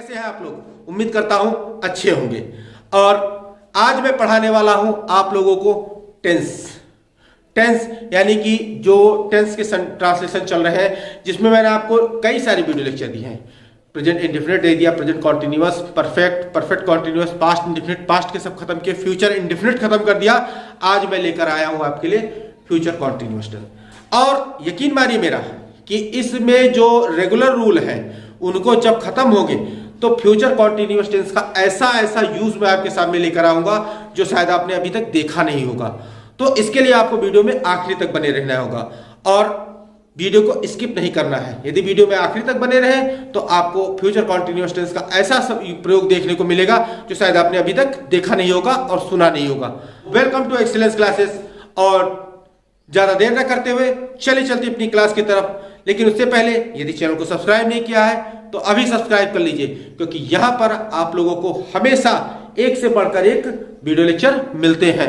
कैसे हैं आप लोग? उम्मीद करता हूं अच्छे होंगे। और आज मैं पढ़ाने वाला हूं आप लोगों को टेंस यानी कि जो टेंस के ट्रांसलेशन चल रहे हैं, जिसमें मैंने आपको कई सारे वीडियो लेक्चर दिए हैं। प्रेजेंट इंडेफिनिट दे दिया, present continuous, perfect, perfect continuous, past indefinite, past के सब खत्म किए, फ्यूचर इंडेफिनिट खत्म कर दिया। आज मैं लेकर आया हूं आपके लिए फ्यूचर कॉन्टिन्यूअस टेंस। और यकीन मानिए मेरा कि इसमें जो रेगुलर रूल है उनको जब खत्म होंगे तो फ्यूचर कॉन्टिन्यूअस टेंस का ऐसा यूज मैं आपके सामने लेकर आऊंगा जो शायद आपने अभी तक देखा नहीं होगा। तो इसके लिए आपको वीडियो में आखिरी तक बने रहना होगा और वीडियो को स्किप नहीं करना है। यदि वीडियो में आखिरी तक बने रहे तो आपको फ्यूचर कॉन्टिन्यूअस टेंस का ऐसा प्रयोग देखने को मिलेगा जो शायद आपने अभी तक देखा नहीं होगा और सुना नहीं होगा। Welcome to excellence classes. और ज्यादा देर न करते हुए चलते अपनी क्लास की तरफ। लेकिन उससे पहले यदि चैनल को सब्सक्राइब नहीं किया है तो अभी सब्सक्राइब कर लीजिए, क्योंकि यहां पर आप लोगों को हमेशा एक से बढ़कर एक वीडियो लेक्चर मिलते हैं।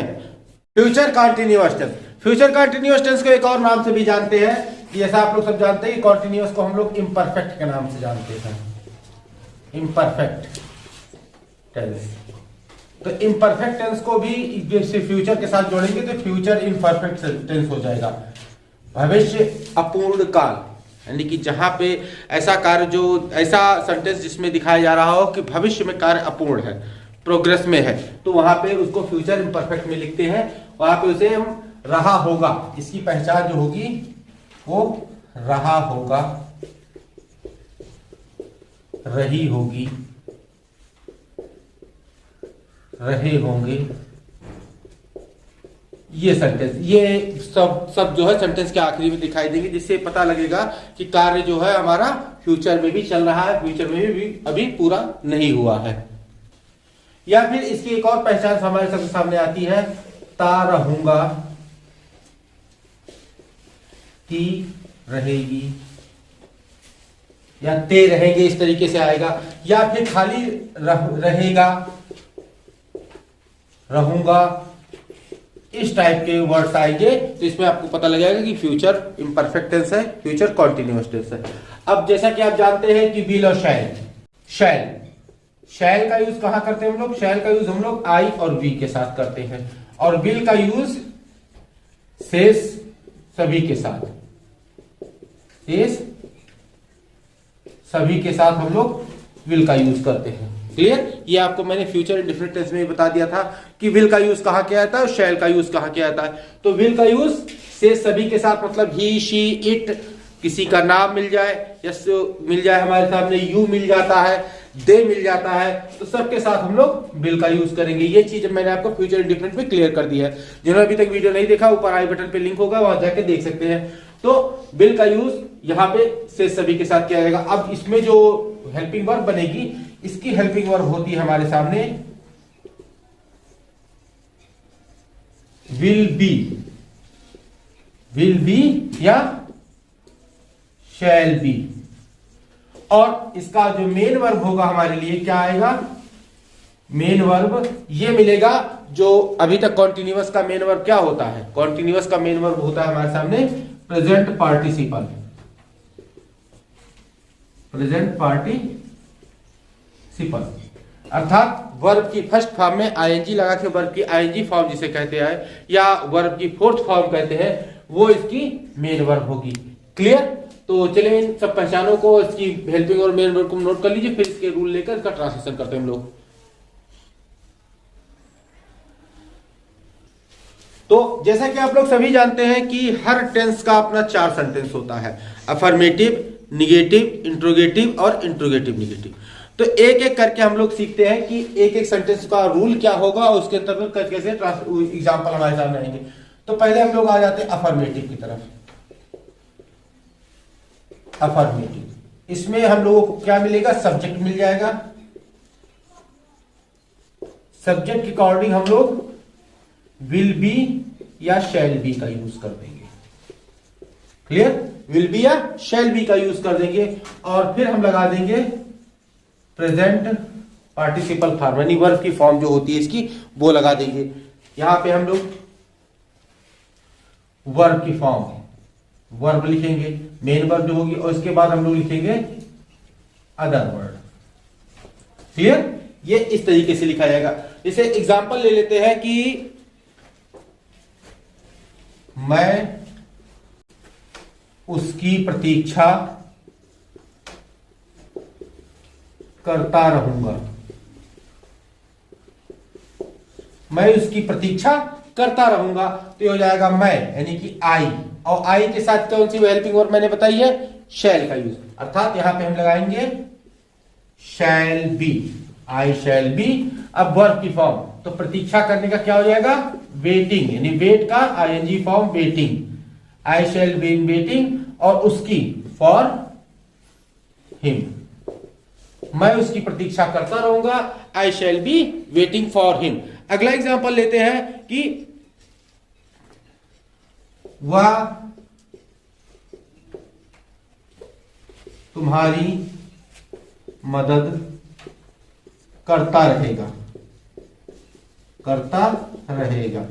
Future continuous tense, future continuous tense को एक और नाम से भी जानते हैं। जैसा आप लोग सब जानते हैं कि कॉन्टिन्यूअस को हम लोग इम्परफेक्ट के नाम से जानते हैं, इम्परफेक्ट टेंस। तो इम्परफेक्ट टेंस को भी फ्यूचर के साथ जोड़ेंगे तो फ्यूचर इम्परफेक्ट टेंस हो जाएगा। भविष्य अपूर्ण काल, यानी कि जहां पे ऐसा कार्य, जो ऐसा सेंटेंस जिसमें दिखाया जा रहा हो कि भविष्य में कार्य अपूर्ण है, प्रोग्रेस में है, तो वहां पे उसको फ्यूचर इम्परफेक्ट में लिखते हैं। वहां पे उसे हम रहा होगा, इसकी पहचान जो होगी वो रहा होगा, रही होगी, रहे होंगे, ये सेंटेंस, ये सब जो है सेंटेंस के आखिरी में दिखाई देंगे, जिससे पता लगेगा कि कार्य जो है हमारा फ्यूचर में भी चल रहा है, फ्यूचर में भी अभी पूरा नहीं हुआ है। या फिर इसकी एक और पहचान हमारे सबके सामने आती है, ता रहूंगा, ती रहेगी, या ते रहेंगे, इस तरीके से आएगा। या फिर खाली रहेगा, रहूंगा, इस टाइप के वर्ड्स आएंगे, तो इसमें आपको पता लगेगा कि फ्यूचर इम्परफेक्ट टेंस है, फ्यूचर कॉन्टिन्यूअस टेंस है। अब जैसा कि आप जानते हैं कि विल और शैल का यूज कहां करते हैं हम लोग? शैल का यूज हम लोग आई और वी के साथ करते हैं, और विल का यूज शेष सभी के साथ, शेष सभी के साथ हम लोग विल का यूज करते हैं। क्लियर? ये आपको मैंने फ्यूचर इंडेफिनिट टेंस में ही बता दिया था कि विल का यूज कहां किया जाता है और शैल का यूज कहां किया जाता है। तो विल का यूज से सभी के साथ, मतलब ही, शी, इट, किसी का नाम मिल जाए, यस मिल जाए, हमारे सामने यू मिल जाता है, दे मिल जाता है, तो सबके साथ हम लोग विल का यूज करेंगे। ये चीज मैंने आपको फ्यूचर इंडेफिनिट में क्लियर कर दी है। जिन्होंने अभी तक वीडियो नहीं देखा, ऊपर आई बटन पे लिंक होगा, वहां जाके देख सकते हैं। तो विल का यूज यहाँ पे से सभी के साथ किया जाएगा। अब इसमें जो हेल्पिंग वर्ब बनेगी, इसकी हेल्पिंग वर्ब होती है हमारे सामने विल बी या शैल बी। और इसका जो मेन वर्ब होगा हमारे लिए क्या आएगा? मेन वर्ब ये मिलेगा, जो अभी तक कॉन्टिन्यूअस का मेन वर्ब क्या होता है? कॉन्टिन्यूअस का मेन वर्ब होता है हमारे सामने प्रेजेंट पार्टिसिपल, प्रेजेंट पार्टिसिपल, अर्थात वर्ब की फर्स्ट फॉर्म में आईएनजी लगा के वर्ब की आईएनजी फॉर्म जिसे कहते हैं, या वर्ब की फोर्थ फॉर्म कहते हैं, वो इसकी मेन वर्ब होगी। क्लियर? तो चलिए इन सब पहचानों को, इसकी हेल्पिंग और मेन वर्ब को नोट कर लीजिए, फिर इसके रूल लेकर इसका ट्रांसलेशन करते हैं हम लोग। तो जैसा कि आप लोग सभी जानते हैं कि हर टेंस का अपना 4 सेंटेंस होता है, अफर्मेटिव, निगेटिव, इंट्रोगेटिव और इंट्रोगेटिव निगेटिव। तो एक एक करके हम लोग सीखते हैं कि एक एक सेंटेंस का रूल क्या होगा और उसके अंतर्गत कैसे एग्जाम्पल हमारे सामने आएंगे। तो पहले हम लोग आ जाते हैं अफर्मेटिव की तरफ। अफर्मेटिव, इसमें हम लोगों को क्या मिलेगा? सब्जेक्ट मिल जाएगा। सब्जेक्ट के अकॉर्डिंग हम लोग विल बी या शैल बी का यूज कर देंगे। क्लियर? विल बी या शैल बी का यूज कर देंगे, और फिर हम लगा देंगे प्रेजेंट पार्टिसिपल फॉर्म, यानी वर्ब की फॉर्म जो होती है इसकी, वो लगा देंगे। यहां पे हम लोग वर्ब की फॉर्म, वर्ब लिखेंगे, मेन वर्ब जो होगी, और इसके बाद हम लोग लिखेंगे अदर वर्ड। क्लियर? ये इस तरीके से लिखा जाएगा। जैसे एग्जांपल ले लेते हैं कि मैं उसकी प्रतीक्षा करता रहूंगा। मैं उसकी प्रतीक्षा करता रहूंगा, तो ये हो जाएगा मैं, यानी कि आई, और आई के साथ कौन सी हेल्पिंग वर्ब मैंने बताई है? शैल का यूज, अर्थात यहां पे हम लगाएंगे shall be, I shall B. अब वर्ब की फॉर्म, तो प्रतीक्षा करने का क्या हो जाएगा? वेटिंग, यानी वेट का ING form waiting, I shall be in waiting, और उसकी फॉर हिम, मैं उसकी प्रतीक्षा करता रहूंगा, I shall be waiting for him. अगला एग्जांपल लेते हैं कि वह तुम्हारी मदद करता रहेगा, करता रहेगा।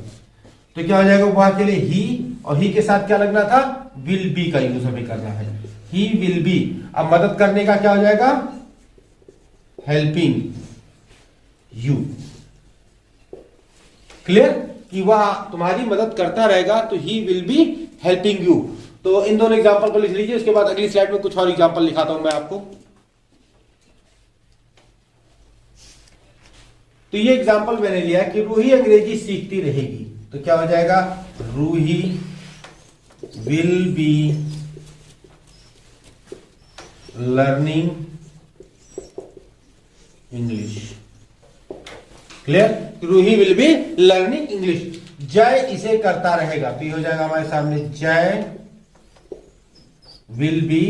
तो क्या हो जाएगा? वह के लिए ही, और ही के साथ क्या लगना था? विल बी का यूज हमें करना है, ही विल बी। अब मदद करने का क्या हो जाएगा? Helping you. क्लियर? कि वह तुम्हारी मदद करता रहेगा, तो he will be helping you. तो इन दोनों एग्जांपल को लिख लीजिए, उसके बाद अगली स्लाइड में कुछ और एग्जांपल लिखाता हूं मैं आपको। तो ये एग्जांपल मैंने लिया कि रूही अंग्रेजी सीखती रहेगी, तो क्या हो जाएगा? Ruhi will be learning English. Clear? Ruhi will be learning English. Jay इसे करता रहेगा, तो ये हो जाएगा हमारे सामने जय will be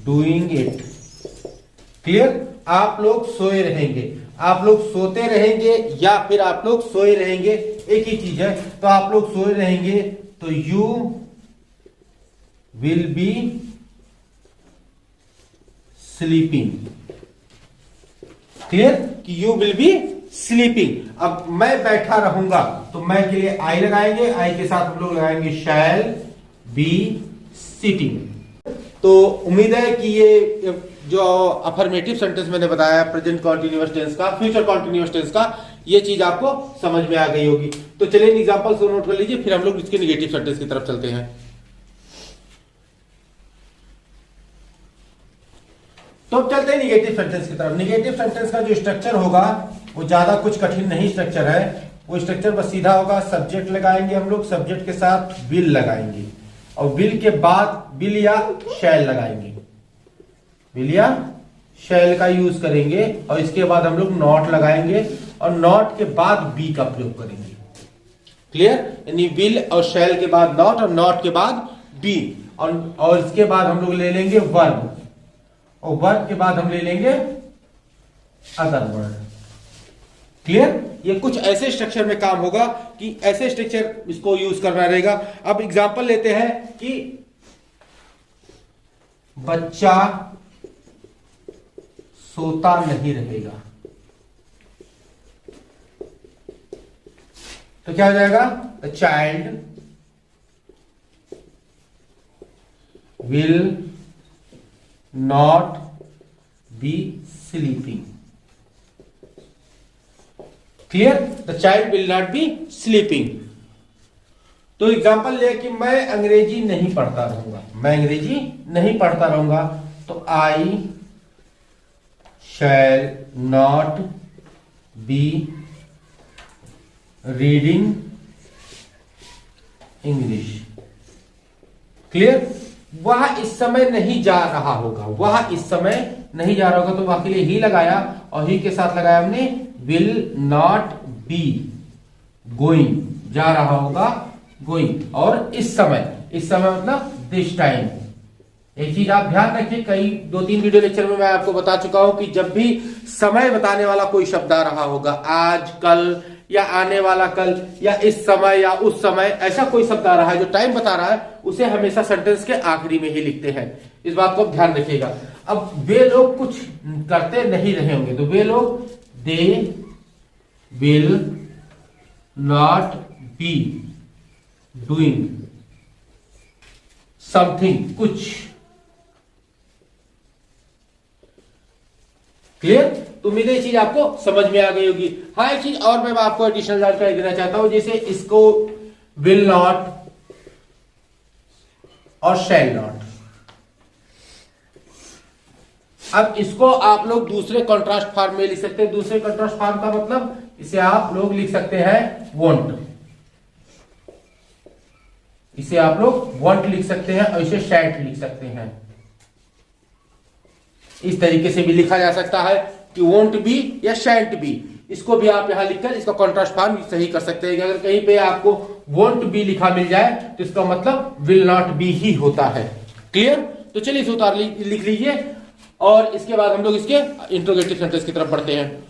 doing it. Clear? आप लोग सोए रहेंगे, आप लोग सोते रहेंगे, या फिर आप लोग सोए रहेंगे, एक ही चीज है। तो आप लोग सोए रहेंगे, तो you will be sleeping. Clear? कि यू विल बी स्लीपिंग। अब मैं बैठा रहूंगा, तो मैं के लिए आई लगाएंगे, आई के साथ हम लोग लगाएंगे शैल बी सिटिंग। तो उम्मीद है कि ये जो अफर्मेटिव सेंटेंस मैंने बताया प्रेजेंट कॉन्टिन्यूअस टेंस का, फ्यूचर कॉन्टिन्यूअस टेंस का, ये चीज आपको समझ में आ गई होगी। तो चलिए इन एग्जांपल्स को नोट कर लीजिए, फिर हम लोग इसके निगेटिव सेंटेंस की तरफ चलते हैं। तो चलते हैं निगेटिव सेंटेंस की तरफ। निगेटिव सेंटेंस का जो स्ट्रक्चर होगा वो ज्यादा कुछ कठिन नहीं स्ट्रक्चर है, वो स्ट्रक्चर बस सीधा होगा। सब्जेक्ट लगाएंगे हम लोग, सब्जेक्ट के साथ विल लगाएंगे, और विल के बाद विल या शैल लगाएंगे, विल या शैल का यूज करेंगे, और इसके बाद हम लोग नॉट लगाएंगे, और नॉट के बाद बी का प्रयोग करेंगे। क्लियर? यानी विल और शैल के बाद नॉट, और नॉट के बाद बी, और इसके बाद हम लोग ले लेंगे वर्ब, और वर्ब के बाद हम ले लेंगे अदर वर्ड। क्लियर? ये कुछ ऐसे स्ट्रक्चर में काम होगा कि ऐसे स्ट्रक्चर इसको यूज करना रहेगा। अब एग्जांपल लेते हैं कि बच्चा सोता नहीं रहेगा, तो क्या हो जाएगा? The child will not be sleeping. Clear? The child will not be sleeping. तो एग्जांपल ले कि मैं अंग्रेजी नहीं पढ़ता रहूंगा, मैं अंग्रेजी नहीं पढ़ता रहूंगा, तो I shall not be reading English. Clear? वह इस समय नहीं जा रहा होगा, वह इस समय नहीं जा रहा होगा, तो वह के लिए ही लगाया, और ही के साथ लगाया हमने विल नॉट बी गोइंग, जा रहा होगा गोइंग। और इस समय मतलब दिस टाइम। एक चीज आप ध्यान रखिए, कई 2-3 वीडियो लेक्चर में मैं आपको बता चुका हूं कि जब भी समय बताने वाला कोई शब्द आ रहा होगा, आज, कल, या आने वाला कल, या इस समय, या उस समय, ऐसा कोई शब्द आ रहा है जो टाइम बता रहा है, उसे हमेशा सेंटेंस के आखिरी में ही लिखते हैं। इस बात को ध्यान रखिएगा। अब वे लोग कुछ करते नहीं रहे होंगे, तो वे लोग they will not be doing something, कुछ। क्लियर? तो उम्मीद है ये चीज आपको समझ में आ गई होगी। हाँ, एक चीज और मैं आपको एडिशनल जानकारी देना चाहता हूं, जैसे इसको विल नॉट और शैल नॉट। अब इसको आप लोग दूसरे कॉन्ट्रास्ट फॉर्म में लिख सकते हैं। दूसरे कॉन्ट्रास्ट फॉर्म का मतलब इसे आप लोग लिख सकते हैं वॉन्ट, इसे आप लोग वॉन्ट लिख सकते हैं और इसे शैंट लिख सकते हैं। इस तरीके से भी लिखा जा सकता है कि वोंट बी या शैंट बी। इसको भी आप यहां लिखकर इसका कॉन्ट्रास्ट फॉर्म सही कर सकते हैं कि अगर कहीं पे आपको वोंट बी लिखा मिल जाए तो इसका मतलब विल नॉट बी ही होता है। क्लियर? तो चलिए इसे उतार लिख लीजिए और इसके बाद हम लोग इसके इंट्रोगेटिव सेंटेंस की तरफ बढ़ते हैं।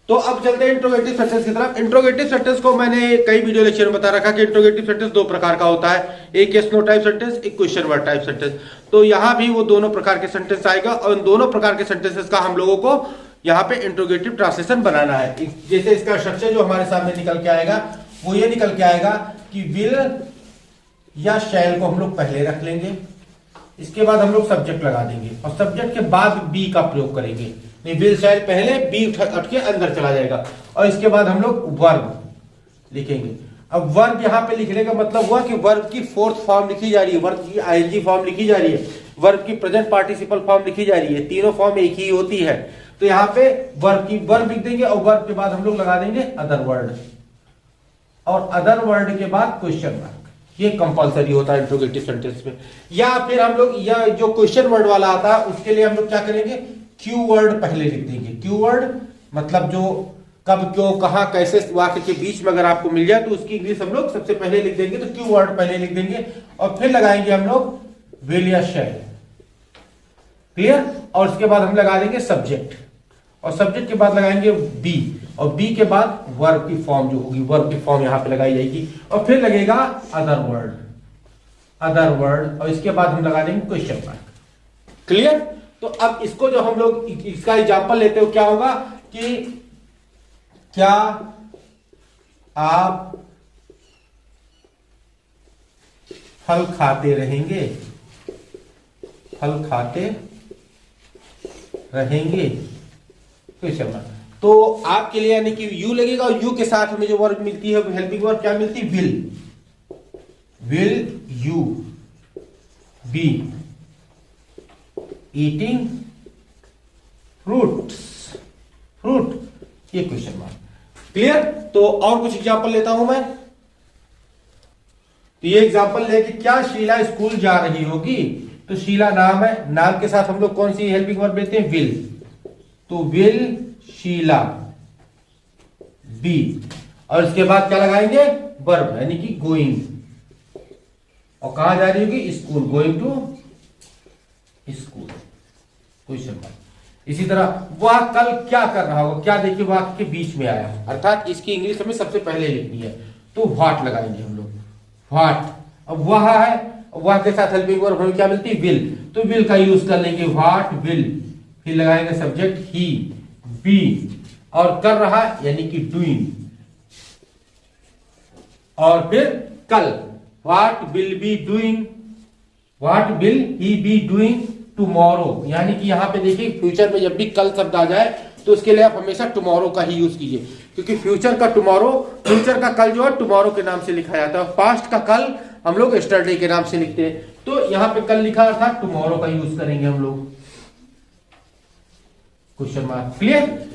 तो अब चलते हैं इंट्रोगेटिव सेंटेंस की तरफ। इंट्रोगेटिव सेंटेंस को मैंने कई वीडियो लेक्चर में बता रखा कि इंट्रोगेटिव सेंटेंस दो प्रकार का होता है, एक यस नो टाइप सेंटेंस, एक क्वेश्चन वर्ड टाइप सेंटेंस। तो यहां भी वो दोनों प्रकार के सेंटेंस आएगा और इन दोनों प्रकार के सेंटेंसेस का हम लोगों को यहाँ पे इंट्रोगेटिव ट्रांसलेशन बनाना है। जैसे इसका स्ट्रक्चर जो हमारे सामने निकल के आएगा वो ये निकल के आएगा कि विल या शैल को हम लोग पहले रख लेंगे, इसके बाद हम लोग सब्जेक्ट लगा देंगे और सब्जेक्ट के बाद बी का प्रयोग करेंगे। नहीं, विल शैल पहले, बी उठ के अंदर चला जाएगा और इसके बाद हम लोग वर्ब लिखेंगे। अब वर्ब यहाँ पे लिखने का मतलब हुआ कि वर्ब की फोर्थ फॉर्म लिखी जा रही है, वर्ब की आईएनजी फॉर्म लिखी जा रही है, वर्ब की प्रेजेंट पार्टिसिपल फॉर्म लिखी जा रही है। तीनों फॉर्म एक ही होती है। तो यहाँ पे वर्ब लिख देंगे और वर्ब के बाद हम लोग लगा देंगे अदर वर्ड और अदर वर्ड के बाद क्वेश्चन मार्क। ये कंपलसरी होता है इंट्रोगेटिव सेंटेंस में। या फिर हम लोग या जो क्वेश्चन वर्ड वाला आता है उसके लिए हम लोग क्या करेंगे, क्यू वर्ड पहले लिख देंगे। क्यू वर्ड मतलब जो कब, क्यों, कहां, कैसे वाक्य के बीच में अगर आपको मिल जाए तो उसकी इंग्लिश हम लोग सबसे पहले लिख देंगे। तो क्यू वर्ड पहले लिख देंगे और फिर लगाएंगे हम लोग विल या शैल। क्लियर? और उसके बाद हम लगा देंगे सब्जेक्ट और सब्जेक्ट के बाद लगाएंगे बी और बी के बाद वर्ब की फॉर्म जो होगी, वर्ब की फॉर्म यहां पे लगाई जाएगी और फिर लगेगा अदर वर्ड और इसके बाद हम लगा देंगे क्वेश्चन मार्क। क्लियर? तो अब इसको जो हम लोग इसका एग्जांपल लेते हो क्या होगा कि क्या आप फल खाते रहेंगे, फल खाते रहेंगे क्वेश्चन मार्क। तो आपके लिए यानी कि यू लगेगा और यू के साथ हमें जो वर्ब मिलती है हेल्पिंग वर्ब क्या मिलती है, will you be eating fruit, ये क्वेश्चन मार्क। क्लियर? तो और कुछ एग्जांपल लेता हूं मैं। तो ये एग्जांपल है कि क्या शीला स्कूल जा रही होगी। तो शीला नाम है, नाम के साथ हम लोग कौन सी हेल्पिंग वर्ब लेते हैं, विल। तो विल शीला बी और इसके बाद क्या लगाएंगे, वर्ब यानी कि गोइंग। और कहां जा रही होगी, school, going to school, question mark. इसी तरह वह कल क्या कर रहा होगा, क्या देखिए वाक्य के बीच में आया, अर्थात इसकी इंग्लिश हमें सबसे पहले लिखनी है। तो व्हाट लगाएंगे हम लोग, व्हाट। अब वह है, वह के साथ हेल्पिंग वर्ब हमें क्या मिलती है, विल। तो विल का यूज कर लेंगे, व्हाट विल, फिर लगाएंगे सब्जेक्ट ही, बी और कर रहा यानी कि डूइंग और फिर कल, what will be doing, what will he be doing tomorrow. यानी कि यहां पे देखिए फ्यूचर में जब भी कल शब्द आ जाए तो उसके लिए आप हमेशा टुमारो का ही यूज कीजिए, क्योंकि फ्यूचर का टुमारो, फ्यूचर का कल जो है टुमारो के नाम से लिखा जाता है, पास्ट का कल हम लोग यस्टरडे के नाम से लिखते हैं। तो यहां पे कल लिखा था, टुमारो का यूज करेंगे हम लोग, क्वेश्चन मार्क। क्लियर?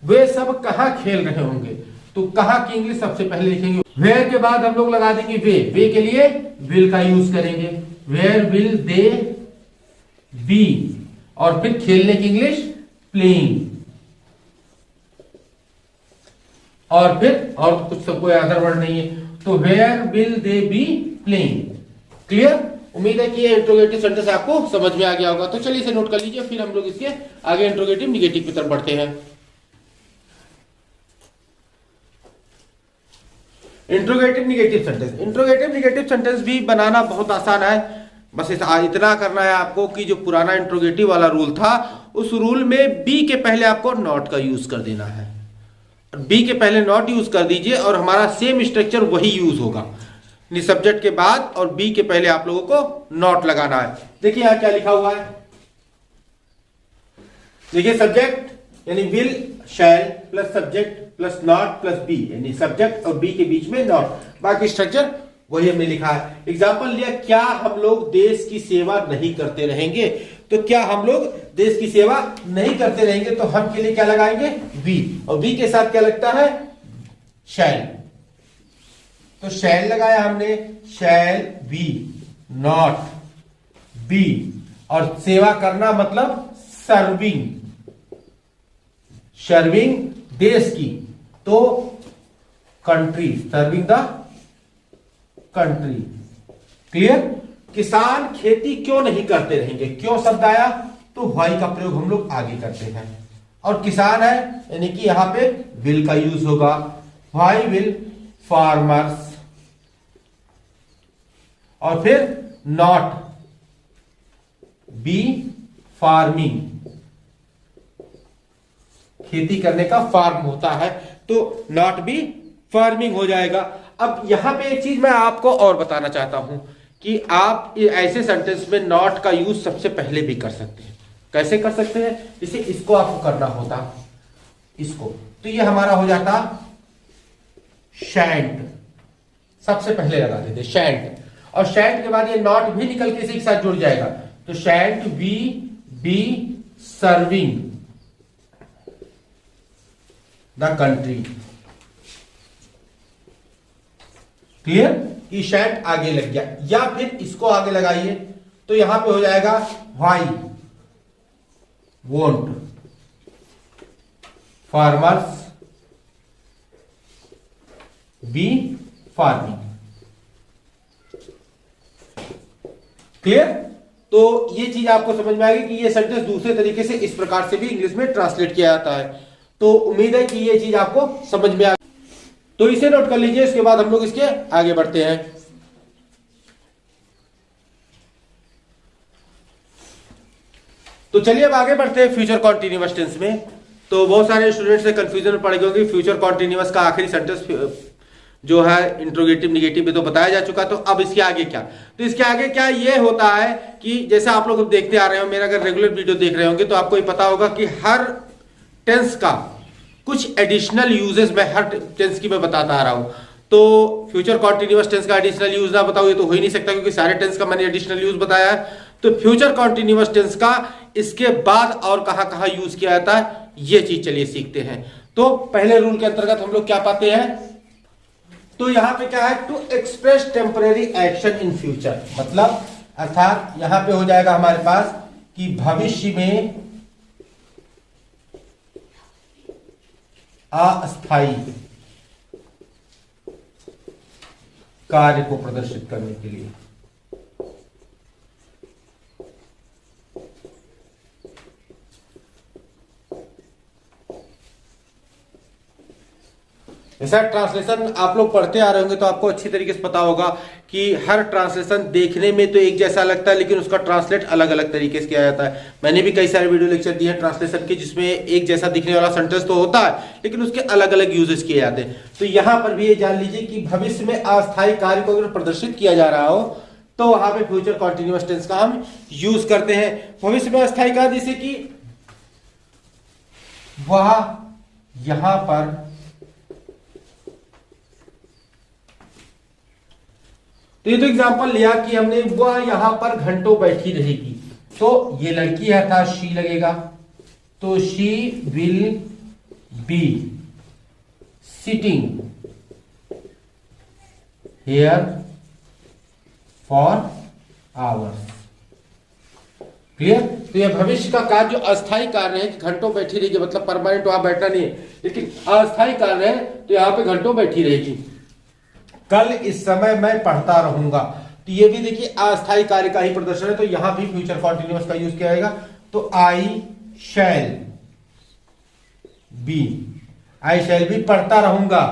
वे सब कहां खेल रहे होंगे, तो कहां की इंग्लिश सबसे पहले लिखेंगे, वेयर के बाद हम लोग लगा देंगे वे के लिए विल का यूज करेंगे, वेयर विल दे बी और फिर खेलने की इंग्लिश प्लेइंग और फिर और कुछ सब कोई अदर वर्ड नहीं है, तो where will they be playing. Clear? उम्मीद है कि ये इंट्रोगेटिव सेंटेंस आपको समझ में आ गया होगा। तो चलिए इसे नोट कर लीजिए, फिर हम लोग इसके आगे इंट्रोगेटिव निगेटिव की तरफ बढ़ते हैं। इंट्रोगेटिव निगेटिव सेंटेंस भी बनाना बहुत आसान है। बस इतना करना है आपको कि जो पुराना इंट्रोगेटिव वाला रूल था उस रूल में बी के पहले आपको नॉट का यूज कर देना है, बी के पहले नॉट यूज कर दीजिए और हमारा सेम स्ट्रक्चर वही यूज होगा। सब्जेक्ट के बाद और बी के पहले आप लोगों को नॉट लगाना है। देखिए यहां क्या लिखा हुआ है, देखिए सब्जेक्ट यानी will shall plus subject plus not plus be, यानी सब्जेक्ट और बी के बीच में नॉट, बाकी स्ट्रक्चर वही हमने लिखा है। एग्जाम्पल लिया, क्या हम लोग देश की सेवा नहीं करते रहेंगे, तो क्या हम लोग देश की सेवा नहीं करते रहेंगे, तो हम के लिए क्या लगाएंगे, वी, और वी के साथ क्या लगता है, शैल, तो शैल लगाया हमने, शैल वी नॉट बी, और सेवा करना मतलब सर्विंग, सर्विंग देश की, तो country, serving the country. Clear. किसान खेती क्यों नहीं करते रहेंगे, क्यों शब्द आया, तो व्हाई का प्रयोग हम लोग आगे करते हैं, और किसान है यानी कि यहां पे विल का यूज होगा, व्हाई विल फार्मर्स, और फिर नॉट बी फार्मिंग, खेती करने का फार्म होता है, तो नॉट बी फार्मिंग हो जाएगा। अब यहां पे एक चीज मैं आपको और बताना चाहता हूं कि आप ऐसे सेंटेंस में नॉट का यूज सबसे पहले भी कर सकते हैं। कैसे कर सकते हैं, जैसे इसको आपको करना होता, इसको, तो ये हमारा हो जाता शैंट, सबसे पहले लगा देते शैंट, और शैंट के बाद ये नॉट भी निकल के इसी के साथ जुड़ जाएगा, तो shan't we be serving the country. Clear, कि शैंट आगे लग गया, या फिर इसको आगे लगाइए तो यहां पे हो जाएगा why won't farmers bee farming. Clear, तो ये चीज आपको समझ में आएगी कि ये सेंटेंस दूसरे तरीके से इस प्रकार से भी इंग्लिश में ट्रांसलेट किया जाता है, तो उम्मीद है कि ये चीज आपको समझ में आ, तो इसे नोट कर लीजिए, इसके बाद हम लोग इसके आगे बढ़ते हैं। तो चलिए अब आगे बढ़ते हैं फ्यूचर कॉन्टिन्यूअस टेंस में। तो बहुत सारे स्टूडेंट्स से कंफ्यूजन में पड़ गए होंगे, फ्यूचर कॉन्टिन्यूअस का आखिरी सेंटेंस जो है इंट्रोगेटिव निगेटिव में तो बताया जा चुका, तो अब इसके आगे क्या, तो इसके आगे क्या ये होता है कि जैसे आप लोग देखते आ रहे हो, मेरा अगर रेगुलर वीडियो देख रहे होंगे तो आपको ये पता होगा कि हर टेंस का कुछ एडिशनल यूजेस मैं हर टेंस की मैं बताता आ रहा हूं। तो फ्यूचर कॉन्टिन्यूअस टेंस का एडिशनल यूज ना बताऊं ये तो हो ही नहीं सकता, क्योंकि सारे टेंस का मैंने एडिशनल यूज बताया है। तो फ्यूचर कॉन्टिन्यूअस टेंस का इसके बाद और कहां कहां यूज किया जाता है, ये चीज चलिए सीखते हैं। तो पहले रूल के अंतर्गत हम लोग क्या पाते हैं, तो यहां पे क्या है, to express temporary action in future, मतलब अर्थात यहां पे हो जाएगा हमारे पास कि भविष्य में अस्थायी कार्य को प्रदर्शित करने के लिए। ऐसा ट्रांसलेशन आप लोग पढ़ते आ रहे होंगे तो आपको अच्छी तरीके से पता होगा कि हर ट्रांसलेशन देखने में तो एक जैसा लगता है, लेकिन उसका ट्रांसलेट अलग अलग तरीके से किया जाता है। मैंने भी कई सारे वीडियो लेक्चर दिए हैं ट्रांसलेशन के, जिसमें एक जैसा दिखने वाला सेंटेंस तो होता है लेकिन उसके अलग अलग यूजेस किए जाते हैं। तो यहां पर भी ये जान लीजिए कि भविष्य में अस्थायी कार्य को अगर प्रदर्शित किया जा रहा हो तो वहां पे फ्यूचर कॉन्टिन्यूअस टेंस का हम यूज करते हैं। भविष्य में अस्थायी कार्य जैसे कि वह यहां पर तो ये तो एग्जांपल लिया कि हमने, वह यहां पर घंटों बैठी रहेगी, तो ये लड़की है था शी लगेगा, तो she will be sitting here for hours. Clear, तो यह भविष्य का कार्य जो अस्थायी कार्य है कि घंटों बैठी रहेगी, मतलब परमानेंट वहां बैठना नहीं है, लेकिन अस्थायी कार्य है तो यहां पे घंटों बैठी रहेगी। कल इस समय मैं पढ़ता रहूंगा, तो ये भी देखिए अस्थायी कार्य का ही प्रदर्शन है, तो यहां भी फ्यूचर कॉन्टिन्यूअस का यूज किया जाएगा। तो आई शैल बी पढ़ता रहूंगा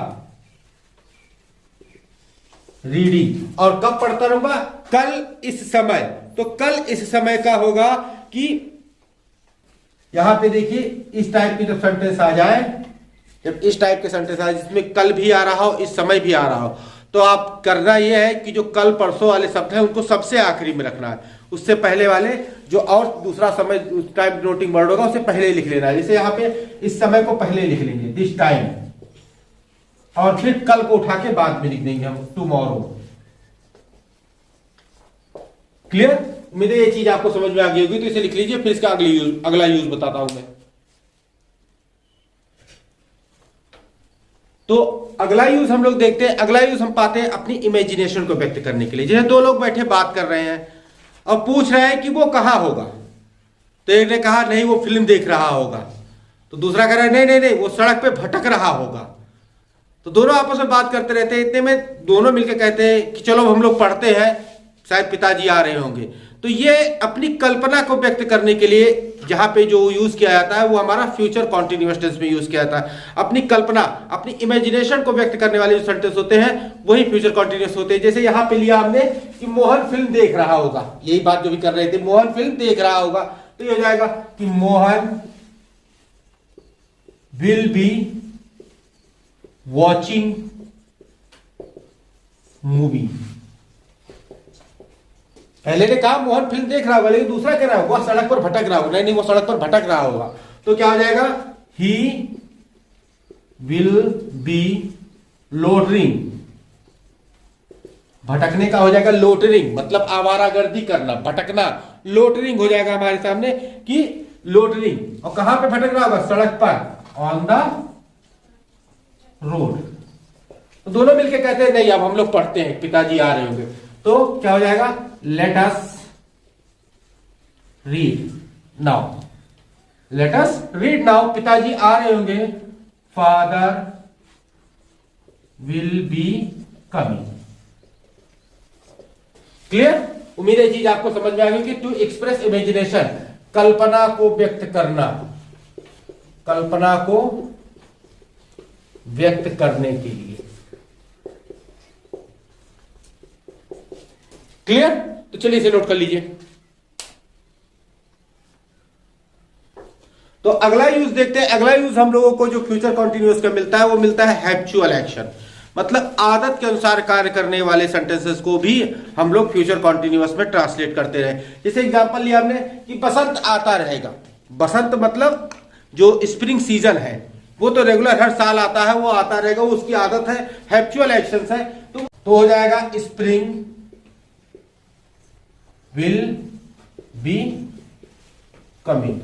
रीडिंग, और कब पढ़ता रहूंगा, कल इस समय। तो कल इस समय का होगा कि यहां पे देखिए इस टाइप की जब सेंटेंस आ जाए, जब इस टाइप के सेंटेंस आए जिसमें कल भी आ रहा हो इस समय भी आ रहा हो, तो आप करना यह है कि जो कल परसों वाले शब्द हैं उनको सबसे आखिरी में रखना है, उससे पहले वाले जो और दूसरा समय टाइम डिनोटिंग वर्ड होगा उसे पहले लिख लेना है। जैसे यहाँ पे इस समय को पहले लिख लेंगे दिस टाइम, और फिर कल को उठा के बाद में लिख देंगे हम टुमारो। क्लियर? उम्मीद है ये चीज आपको समझ में आ गई होगी, तो इसे लिख लीजिए, फिर इसका अगला यूज बताता हूं मैं। तो अगला यूज हम लोग देखते हैं, अगला यूज हम पाते हैं अपनी इमेजिनेशन को व्यक्त करने के लिए। जैसे दो लोग बैठे बात कर रहे हैं और पूछ रहे हैं कि वो कहां होगा, तो एक ने कहा नहीं वो फिल्म देख रहा होगा, तो दूसरा कह रहा है नहीं नहीं नहीं वो सड़क पे भटक रहा होगा। तो दोनों आपस में बात करते रहते हैं, इतने में दोनों मिलकर कहते हैं कि चलो हम लोग पढ़ते हैं, शायद पिताजी आ रहे होंगे। तो ये अपनी कल्पना को व्यक्त करने के लिए जहां पे जो यूज किया जाता है वो हमारा फ्यूचर कॉन्टिन्यूअस टेंस में यूज किया जाता है। अपनी कल्पना, अपनी इमेजिनेशन को व्यक्त करने वाले जो सेंटेंस होते हैं वही फ्यूचर कॉन्टिन्यूअस होते हैं। जैसे यहां पे लिया हमने कि मोहन फिल्म देख रहा होगा, यही बात जो भी कर रहे थे, मोहन फिल्म देख रहा होगा, तो ये हो जाएगा कि Mohan will be watching movie. पहले ने कहा मोहन फिल्म देख रहा होगा, लेकिन दूसरा कह रहा होगा वह सड़क पर भटक रहा होगा, नहीं नहीं वो सड़क पर भटक रहा होगा, तो क्या हो जाएगा ही विल बी लोटरिंग। भटकने का हो जाएगा लोटरिंग, मतलब आवारागर्दी करना, भटकना। लोटरिंग हो जाएगा हमारे सामने कि लोटरिंग। और कहां पे भटक रहा होगा? सड़क पर, ऑन द रोड। तो दोनों मिलके कहते हैं नहीं अब हम लोग पढ़ते हैं, पिताजी आ रहे होंगे, तो क्या हो जाएगा? Let us read now. Let us read now, पिताजी आ रहे होंगे, father will be coming. Clear? उम्मीद है चीज आपको समझ में आ गई कि टू एक्सप्रेस इमेजिनेशन, कल्पना को व्यक्त करना, कल्पना को व्यक्त करने के लिए। क्लियर? तो चलिए इसे नोट कर लीजिए। तो अगला यूज देखते हैं। अगला यूज हम लोगों को जो फ्यूचर कॉन्टिन्यूअस का मिलता है वो मिलता है हैबिचुअल एक्शन, मतलब आदत के अनुसार कार्य करने वाले सेंटेंसेस को भी हम लोग फ्यूचर कॉन्टिन्यूअस में ट्रांसलेट करते रहे। जैसे एग्जांपल लिया हमने कि बसंत आता रहेगा। बसंत मतलब जो स्प्रिंग सीजन है वो तो रेगुलर हर साल आता है, वो आता रहेगा, वो उसकी आदत है, हैबिचुअल एक्शंस है। तो हो जाएगा spring will be coming.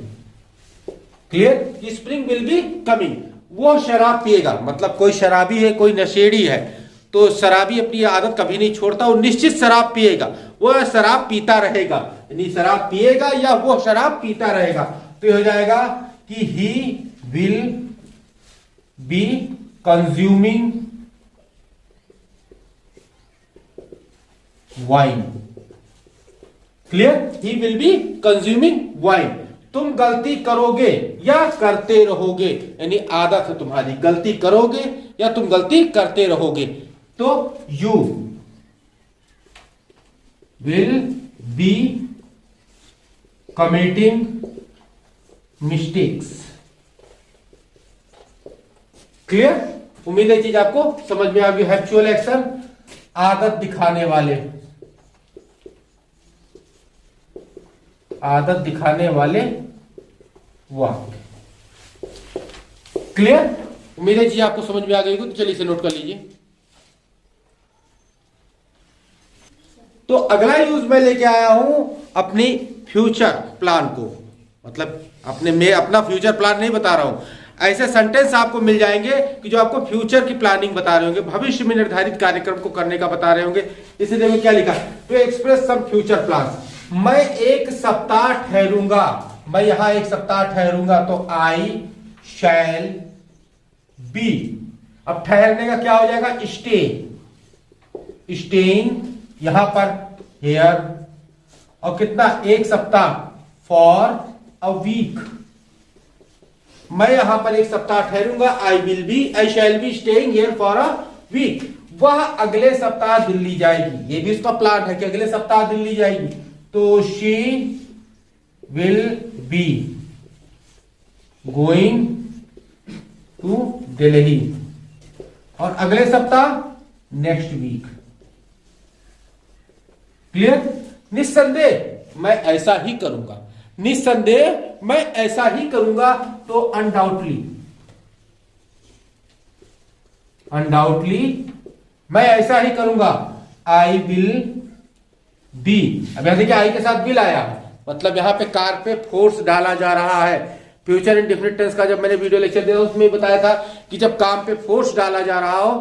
Clear? Spring will be coming. वो शराब पिएगा, मतलब कोई शराबी है, कोई नशेड़ी है, तो शराबी अपनी आदत कभी नहीं छोड़ता, वो निश्चित शराब पिएगा, वो शराब पीता रहेगा, यानी शराब पिएगा या वो शराब पीता रहेगा। तो ये हो जाएगा कि he will be consuming wine. Clear? He will be consuming wine. तुम गलती करोगे या करते रहोगे, यानी आदत है तुम्हारी, गलती करोगे या तुम गलती करते रहोगे। तो you will be committing mistakes. Clear? उम्मीद है चीज आपको समझ में आ गई। हैबिचुअल एक्शन, आदत दिखाने वाले, आदत दिखाने वाले वाक्य। क्लियर? उम्मीद है चीज आपको समझ में आ गई होगी। तो चलिए इसे नोट कर लीजिए। तो अगला यूज मैं लेके आया हूं अपनी फ्यूचर प्लान को, मतलब अपना फ्यूचर प्लान नहीं बता रहा हूं, ऐसे सेंटेंस आपको मिल जाएंगे कि जो आपको फ्यूचर की प्लानिंग बता रहे होंगे, भविष्य में निर्धारित कार्यक्रम को करने का बता रहे होंगे। इसे देखो क्या लिखा, to express some future plan. मैं एक सप्ताह ठहरूंगा, मैं यहां एक सप्ताह ठहरूंगा, तो आई शैल बी। अब ठहरने का क्या हो जाएगा? स्टे, स्टेइंग यहां पर हेयर, और कितना? एक सप्ताह, फॉर अ वीक। मैं यहां पर एक सप्ताह ठहरूंगा, I shall be staying here for a week. वह अगले सप्ताह दिल्ली जाएगी, ये भी उसका प्लान है कि अगले सप्ताह दिल्ली जाएगी, तो she will be going to Delhi, और अगले सप्ताह नेक्स्ट वीक। क्लियर? निस्संदेह मैं ऐसा ही करूंगा, निस्संदेह मैं ऐसा ही करूंगा। तो अनडाउटली मैं ऐसा ही करूंगा। आई विल बी, अब यहां देखिए आई के साथ विल आया, मतलब यहां पे कार पे फोर्स डाला जा रहा है। फ्यूचर इंडेफिनिट टेंस का जब मैंने वीडियो लेक्चर दिया उसमें बताया था कि जब काम पे फोर्स डाला जा रहा हो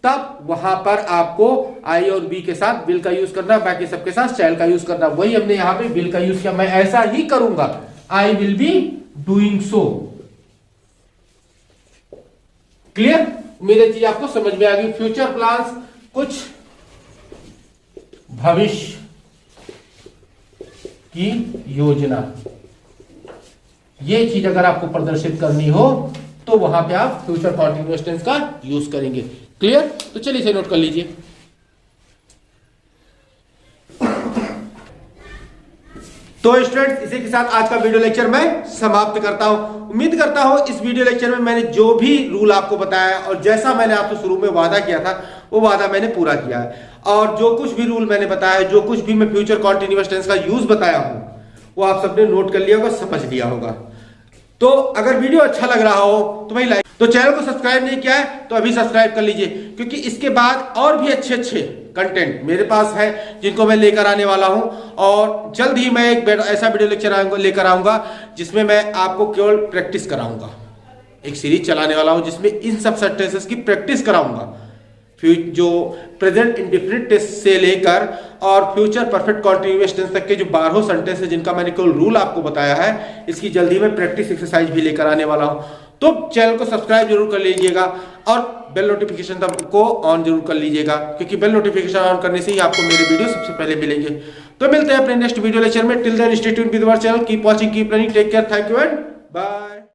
तब वहां पर आपको आई और बी के साथ विल का यूज करना, बाकी सबके साथ शैल का यूज करना। वही हमने यहां पे विल का यूज किया, मैं ऐसा ही करूंगा। I will be doing so. Clear? मेरी चीज आपको समझ में आ गई। फ्यूचर प्लान्स, कुछ भविष्य की योजना, ये चीज अगर आपको प्रदर्शित करनी हो तो वहां पे आप फ्यूचर कॉन्टिन्यूअस टेंस का यूज करेंगे। क्लियर? तो चलिए इसे नोट कर लीजिए। तो स्टूडेंट्स, इसी के साथ आज का वीडियो लेक्चर मैं समाप्त करता हूं। उम्मीद करता हूं इस वीडियो लेक्चर में मैंने जो भी रूल आपको बताया और जैसा मैंने आपसे शुरू में वादा किया था वो वादा मैंने पूरा किया है। और जो कुछ भी रूल मैंने बताया, जो कुछ भी मैं फ्यूचर कॉन्टिन्यूअस टेंस का यूज बताया हूं, वो आप सबने नोट कर लिया होगा, समझ लिया होगा। तो अगर वीडियो अच्छा लग रहा हो तो भाई लाइक, तो चैनल को सब्सक्राइब नहीं किया है तो अभी सब्सक्राइब कर लीजिए, क्योंकि इसके बाद और भी अच्छे अच्छे कंटेंट मेरे पास है जिनको मैं लेकर आने वाला हूं। और जल्द ही मैं एक ऐसा वीडियो लेक्चर लेकर आऊंगा जिसमें मैं आपको केवल प्रैक्टिस कराऊंगा। एक सीरीज चलाने वाला हूं जिसमें इन सब सेंटेंसेस की प्रैक्टिस कराऊंगा, जो प्रेजेंट इंडेफिनिट टेंस से लेकर और फ्यूचर परफेक्ट कॉन्टिन्यूअस टेंस तक के जो 12 सेंटेंस है जिनका मैंने केवल रूल आपको बताया है, इसकी जल्दी में प्रैक्टिस एक्सरसाइज भी लेकर आने वाला हूं। तो चैनल को सब्सक्राइब जरूर कर लीजिएगा और बेल नोटिफिकेशन को ऑन जरूर कर लीजिएगा, क्योंकि बेल नोटिफिकेशन ऑन करने से ही आपको मेरे वीडियो सबसे पहले मिलेंगे। तो मिलते हैं अपने नेक्स्ट वीडियो लेक्चर में। Till then stay tuned with our channel, keep watching, keep learning, take care, thank you and bye.